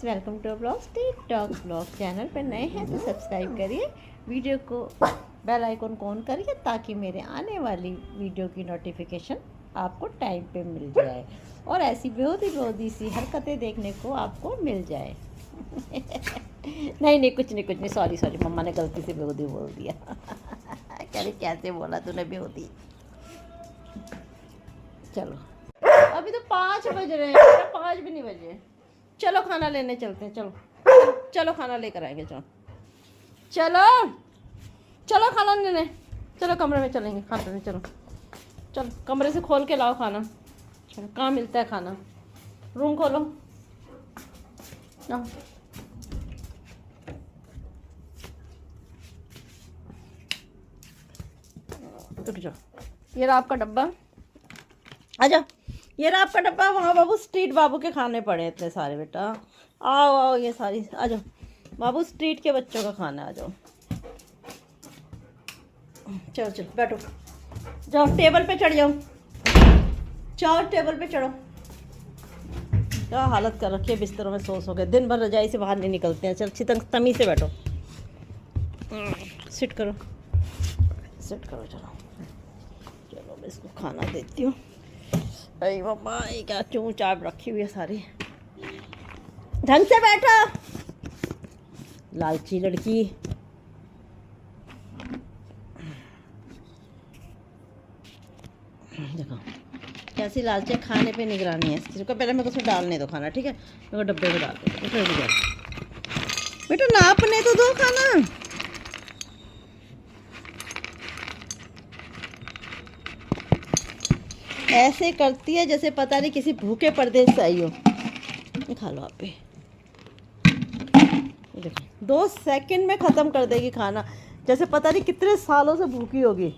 Welcome to blogs TikTok blog. Channel पर नए हैं तो सब्सक्राइब करिए, वीडियो को बेल आइकन को ऑन करिए ताकि मेरे आने वाली वीडियो की नोटिफिकेशन आपको टाइम पे मिल जाए और ऐसी बेहूदी सी हरकतें देखने को आपको मिल जाए। नहीं कुछ नहीं सॉरी मम्मा ने गलती से बेहूदी बोल दिया। कह रही कैसे बोला तूने बेहूदी। चलो अभी तो 5 बज रहे हैं, 5 भी नहीं बजे। चलो खाना लेने चलते हैं। चलो खाना लेकर आएंगे। चलो खाना लेने चलो, कमरे में चलेंगे खाना लेने। चलो कमरे से खोल के लाओ खाना। चलो कहाँ मिलता है खाना, रूम खोलो। रुक जाओ, ये रहा आपका डब्बा। आजा, ये रहा आपका डब्बा। वहाँ बाबू स्ट्रीट बाबू के खाने पड़े इतने सारे। बेटा आओ ये सारी आ जाओ। बाबू स्ट्रीट के बच्चों का खाना। आ जाओ, चलो बैठो। जाओ टेबल पे चढ़ जाओ। टेबल पे चढ़ो। क्या हालत कर रखी है, बिस्तरों में सो गए। दिन भर रजाई से बाहर नहीं निकलते हैं। चल तमीज़ से बैठो। सिट करो। चलो मैं इसको खाना देती हूँ। अरे मम्मा ये क्या चूँ चाप रखी हुई है सारी। ढंग से बैठो, लालची लड़की। देखो कैसी लालची, खाने पे निगरानी है इसकी। पहले मेरे को उसमें डालने दो खाना, ठीक है? मेरे को डब्बे में डाल दो। बेटा नापने तो दो खाना। ऐसे करती है जैसे पता नहीं किसी भूखे परदेश से आई हो। खा लो आप भी। 2 सेकंड में ख़त्म कर देगी खाना, जैसे पता नहीं कितने सालों से भूखी होगी।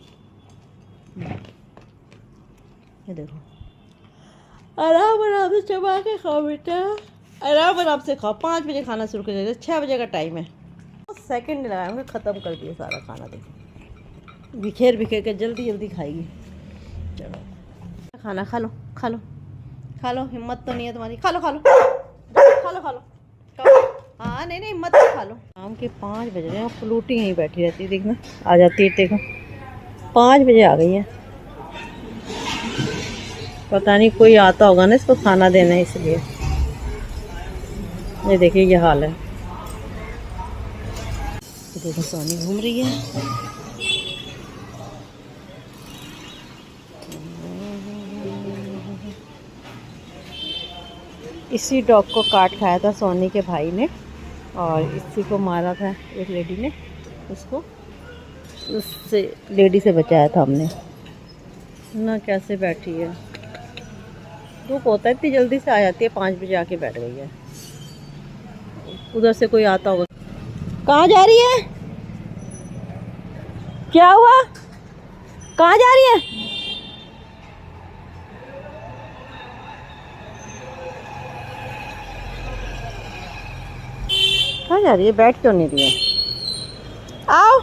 ये देखो, आराम से चबा के खाओ बेटा, आराम से खाओ। 5 बजे खाना शुरू कर देते, 6 बजे का टाइम है। 2 सेकंड नहीं लगाएंगे, ख़त्म कर दिया सारा खाना। देखो बिखेर के जल्दी खाएगी। चलो खाना खा लो। हिम्मत तो नहीं है तुम्हारी। खा लो। हाँ नहीं हिम्मत से खा लो। शाम के 5 बज रहे हैं, फ्लूटी यहीं बैठी रहती है। देखना आ जाती है। देखो 5 बजे आ गई है। पता नहीं कोई आता होगा ना इसको खाना देना है, इसलिए। ये देखिए ये हाल है। देखो सोनी घूम रही है। इसी डॉग को काट खाया था सोनी के भाई ने, और इसी को मारा था एक लेडी ने। उसको उससे लेडी से बचाया था हमने ना। कैसे बैठी है, धूप होता है इतनी जल्दी से आ जाती है। 5 बजे आके बैठ गई है। उधर से कोई आता होगा। कहाँ जा रही है? क्या हुआ? कहाँ जा रही है? कहाँ जा रही है? बैठ क्यों नहीं रही है? आओ।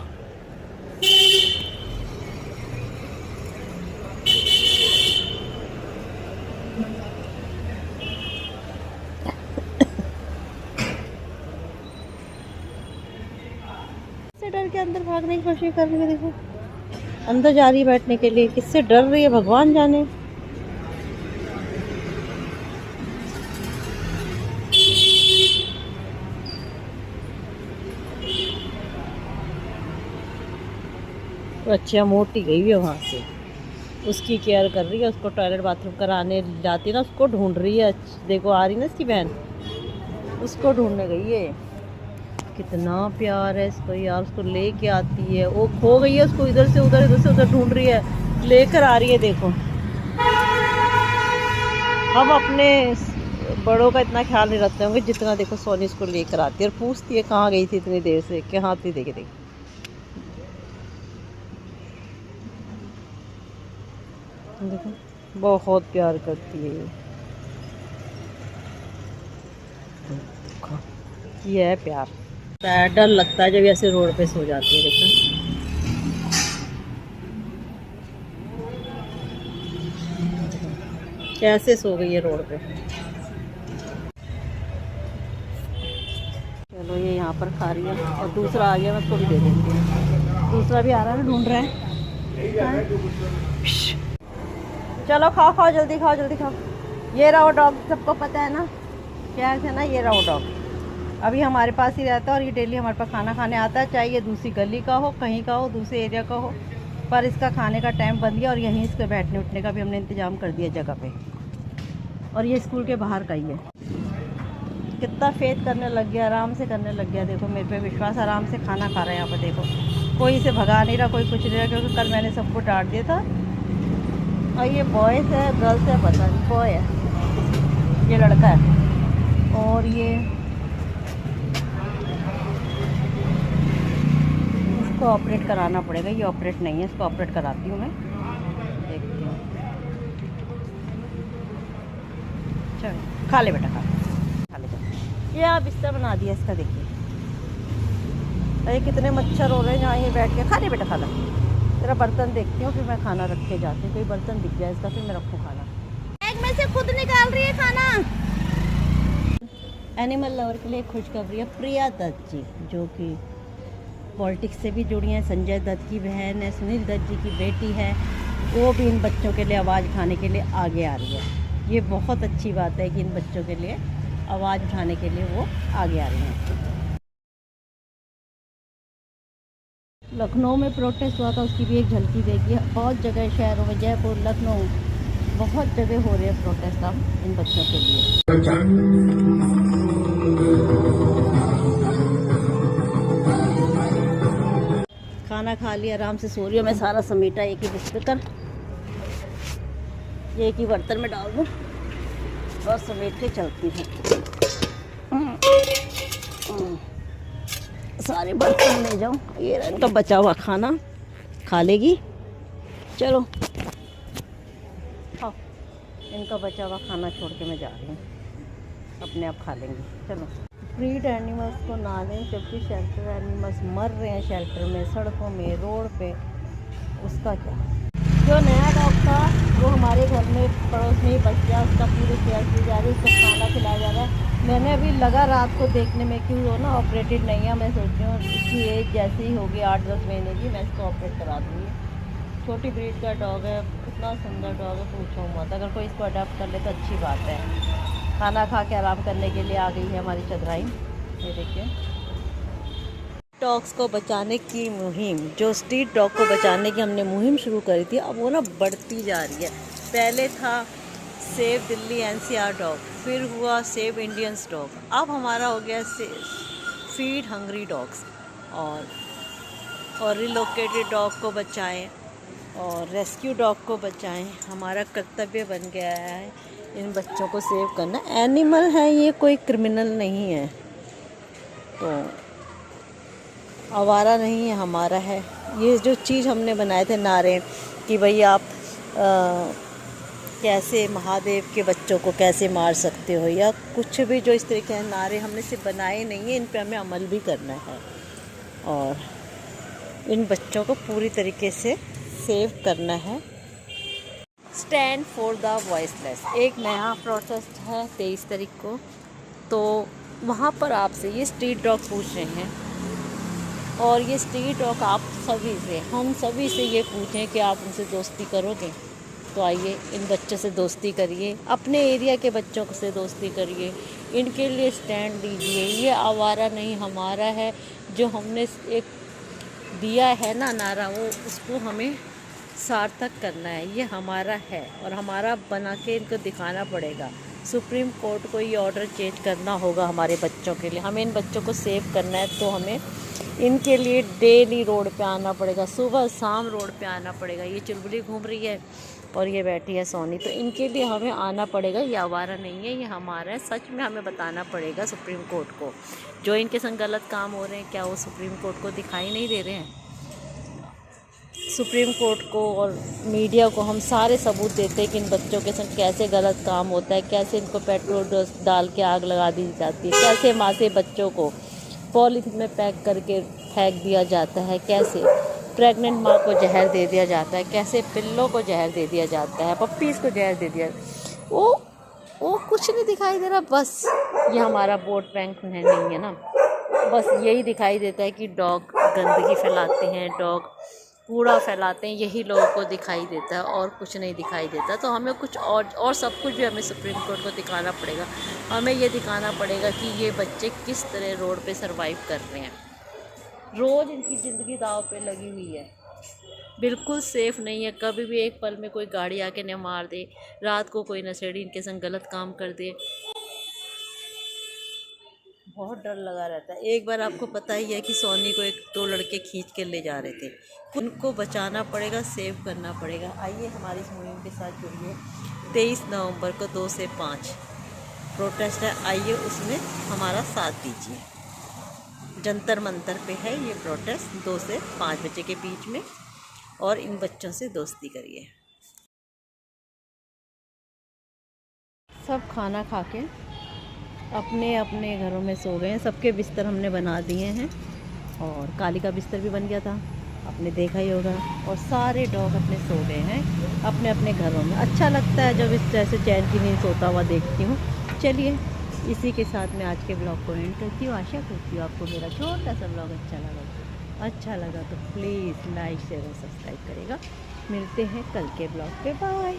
से डर के अंदर भागने की कोशिश कर रही है। देखो अंदर जा रही है बैठने के लिए। किससे डर रही है भगवान जाने। बच्चियाँ मोटी गई है वहाँ से, उसकी केयर कर रही है। उसको टॉयलेट बाथरूम कराने जाती है ना, उसको ढूंढ रही है। देखो आ रही ना इसकी बहन, उसको ढूंढने गई है। कितना प्यार है इसको यार। उसको लेके आती है, वो खो गई है। उसको इधर से उधर ढूंढ रही है, लेकर आ रही है। देखो हम अपने बड़ों का इतना ख्याल नहीं रखते होंगे जितना देखो सोनी इसको लेकर आती है और पूछती है कहाँ गई थी इतनी देर से। कहाँ थी? देखे देखो बहुत प्यार करती है ये है प्यार। डर लगता है जब ऐसे रोड पे सो जाती है। देखो कैसे सो गई है रोड पे। यहाँ पर खा रही है और दूसरा आ गया, मैं उसको भी दे देती हूँ। दूसरा भी आ रहा है ना, ढूंढ रहा है। चलो खाओ खाओ, जल्दी खाओ जल्दी खाओ। ये रहा वो डॉग, सबको पता है ना क्या है ना, ये रहा वो डॉग अभी हमारे पास ही रहता है और ये डेली हमारे पास खाना खाने आता है, चाहे ये दूसरी गली का हो, कहीं का हो, दूसरे एरिया का हो, पर इसका खाने का टाइम बन गया और यहीं इसके बैठने उठने का भी हमने इंतज़ाम कर दिया जगह पे। और ये स्कूल के बाहर का ही है। कितना फेथ करने लग गया, आराम से करने लग गया। देखो मेरे पे विश्वास, आराम से खाना खा रहा है यहाँ पर। देखो कोई इसे भगा नहीं रहा, कोई कुछ नहीं रहा, क्योंकि कल मैंने सबको डांट दिया था। और ये बॉयज़ है गर्ल्स है पता नहीं, बॉय है, ये लड़का है। और ये इसको ऑपरेट कराना पड़ेगा, ये ऑपरेट नहीं है, इसको ऑपरेट कराती हूँ मैं, देखती हूँ। चलो खा ले बेटा, खा ले बेटा। ये आप बिस्तर बना दिया इसका, देखिए अरे कितने मच्छर हो रहे हैं जहाँ ये बैठ के। खा ले बेटा, खा ला। तेरा बर्तन देखती हूँ, फिर मैं खाना रख के जाती हूँ। कोई बर्तन दिख जाए इसका, फिर मैं रखूँ खाना। बैग में से खुद निकाल रही है खाना। एनिमल लवर के लिए खुशखबरी है, प्रिया दत्त जी जो कि पॉलिटिक्स से भी जुड़ी हैं, संजय दत्त की बहन है, सुनील दत्त जी की बेटी है, वो भी इन बच्चों के लिए आवाज़ उठाने के लिए आगे आ रही है। ये बहुत अच्छी बात है कि इन बच्चों के लिए आवाज़ उठाने के लिए वो आगे आ रही हैं। लखनऊ में प्रोटेस्ट हुआ था, उसकी भी एक झलकी देखिए। बहुत जगह शहरों में, जयपुर, लखनऊ, बहुत जगह हो रहे हैं प्रोटेस्ट अब इन बच्चों के लिए। खाना खा लिया, आराम से सो रही हूँ मैं। सारा समेटा एक ही बिस्तर कर, ये एक ही बर्तन में डाल दूँ और समेट के चलती हूँ। सारे बर्तन ले जाऊँ, ये इनका बचा हुआ खाना खा लेगी। चलो खाओ, इनका बचा हुआ खाना छोड़ के मैं जा रही हूँ, अपने आप खा लेंगे। चलो। ब्रीड एनिमल्स को ना लें, जबकि शेल्टर एनिमल्स मर रहे हैं शेल्टर में, सड़कों में, रोड पे, उसका क्या। जो नया डॉग था वो हमारे घर में पड़ोस में ही बच गया, उसका पूरी केयर की जा रही है, उसको खाना खिलाया जा रहा है। मैंने अभी लगा रात को देखने में कि वो ना ऑपरेटेड नहीं है। मैं सोच रही हूँ इसकी एज जैसी ही होगी 8-10 महीने की, मैं इसको ऑपरेट करा दूँगी। छोटी ब्रीड का डॉग है, इतना सुंदर डॉग है, पूछो मत। अगर कोई इसको अडॉप्ट कर ले तो अच्छी बात है। खाना खा के आराम करने के लिए आ गई है हमारी चदराई। ये देखिए डॉग्स को बचाने की मुहिम, जो स्ट्रीट डॉग को बचाने की हमने मुहिम शुरू करी थी, अब वो ना बढ़ती जा रही है। पहले था सेव दिल्ली एनसीआर डॉग, फिर हुआ सेव इंडियंस डॉग, अब हमारा हो गया फीड हंग्री डॉग्स। और रिलोकेटेड डॉग को बचाएं और रेस्क्यू डॉग को बचाएं। हमारा कर्तव्य बन गया है इन बच्चों को सेव करना। एनिमल है ये, कोई क्रिमिनल नहीं है, तो आवारा नहीं है, हमारा है। ये जो चीज़ हमने बनाए थे नारे कि भाई आप कैसे महादेव के बच्चों को कैसे मार सकते हो, या कुछ भी जो इस तरीके के नारे हमने सिर्फ बनाए नहीं है, इन पे हमें अमल भी करना है और इन बच्चों को पूरी तरीके से सेव करना है। स्टैंड फॉर द वॉइसलेस एक नया प्रोटेस्ट है 23 तारीख को, तो वहाँ पर आपसे ये स्ट्रीट डॉग पूछ रहे हैं, और ये स्ट्रीट डॉग आप सभी से, हम सभी से ये पूछें कि आप उनसे दोस्ती करोगे। तो आइए इन बच्चों से दोस्ती करिए, अपने एरिया के बच्चों से दोस्ती करिए, इनके लिए स्टैंड लीजिए। ये आवारा नहीं हमारा है, जो हमने एक दिया है ना नारा, वो उसको हमें सार्थक करना है। ये हमारा है और हमारा बना के इनको दिखाना पड़ेगा। सुप्रीम कोर्ट को ये ऑर्डर चेंज करना होगा हमारे बच्चों के लिए। हमें इन बच्चों को सेव करना है, तो हमें इनके लिए डेली रोड पे आना पड़ेगा, सुबह शाम रोड पे आना पड़ेगा। ये चुलबुली घूम रही है और ये बैठी है सोनी, तो इनके लिए हमें आना पड़ेगा। ये आवारा नहीं है, ये हमारा है। सच में हमें बताना पड़ेगा सुप्रीम कोर्ट को, जो इनके संग गलत काम हो रहे हैं, क्या वो सुप्रीम कोर्ट को दिखाई नहीं दे रहे हैं। सुप्रीम कोर्ट को और मीडिया को हम सारे सबूत देते हैं कि इन बच्चों के संग कैसे गलत काम होता है, कैसे इनको पेट्रोल डाल के आग लगा दी जाती है, कैसे मासे बच्चों को पॉलीथीन में पैक करके फेंक दिया जाता है, कैसे प्रेग्नेंट माँ को जहर दे दिया जाता है, कैसे पिल्लों को जहर दे दिया जाता है, पप्पीज़ को जहर दे दिया। वो कुछ नहीं दिखाई दे रहा। बस ये हमारा वोट बैंक नहीं है ना, बस यही दिखाई देता है कि डॉग गंदगी फैलाते हैं, डॉग कूड़ा फैलाते हैं, यही लोगों को दिखाई देता है और कुछ नहीं दिखाई देता। तो हमें कुछ और सब कुछ भी हमें सुप्रीम कोर्ट को दिखाना पड़ेगा। हमें ये दिखाना पड़ेगा कि ये बच्चे किस तरह रोड पे सरवाइव कर रहे हैं। रोज़ इनकी ज़िंदगी दाव पे लगी हुई है, बिल्कुल सेफ़ नहीं है। कभी भी एक पल में कोई गाड़ी आके न मार दे, रात को कोई नशेड़ी इनके संग गलत काम कर दे, बहुत डर लगा रहता है। एक बार आपको पता ही है कि सोनी को 2 लड़के खींच के ले जा रहे थे। उनको बचाना पड़ेगा, सेव करना पड़ेगा। आइए हमारी इस मुहिम के साथ जुड़िए। 23 नवंबर को 2 से 5 प्रोटेस्ट है, आइए उसमें हमारा साथ दीजिए। जंतर मंतर पे है ये प्रोटेस्ट 2 से 5 बजे के बीच में, और इन बच्चों से दोस्ती करिए। सब खाना खा के अपने अपने घरों में सो गए हैं। सबके बिस्तर हमने बना दिए हैं, और काली का बिस्तर भी बन गया था, आपने देखा ही होगा। और सारे डॉग अपने सो गए हैं अपने अपने घरों में। अच्छा लगता है जब इस तरह से चैन की नींद सोता हुआ देखती हूँ। चलिए इसी के साथ मैं आज के ब्लॉग को एंड करती हूँ। आशा करती हूँ आपको मेरा छोटा सा ब्लॉग अच्छा लगा तो प्लीज़ लाइक शेयर और सब्सक्राइब करेगा। मिलते हैं कल के ब्लॉग पे, बाय।